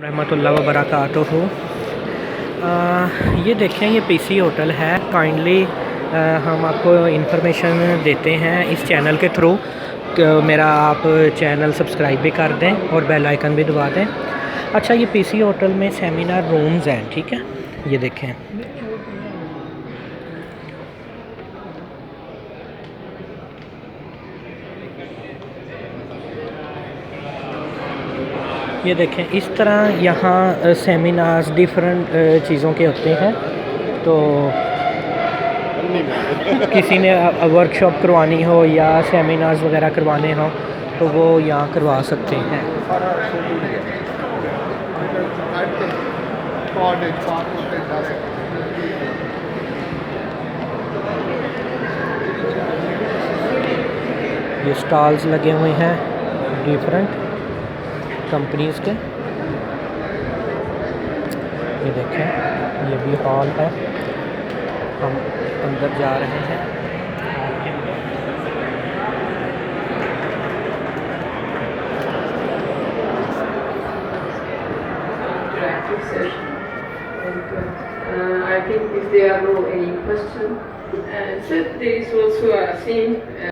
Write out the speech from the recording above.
रहमतुल्लाह व बरकातुहू। ये देखें, ये पीसी होटल है। काइंडली हम आपको इन्फॉर्मेशन देते हैं इस चैनल के थ्रू। मेरा आप चैनल सब्सक्राइब भी कर दें और बेल आइकन भी दबा दें। अच्छा, ये पीसी होटल में सेमिनार रूम्स हैं, ठीक है। ये देखें, ये देखें, इस तरह यहाँ सेमिनार्स डिफरेंट चीज़ों के होते हैं। तो किसी ने वर्कशॉप करवानी हो या सेमिनार्स वगैरह करवाने हो तो वो यहाँ करवा सकते हैं। ये स्टॉल्स लगे हुए हैं डिफरेंट कंपनीज़ के। ये देखें, ये भी हॉल है। हम अंदर जा रहे हैं। Session. And I think if there are no any question, so there is also a theme.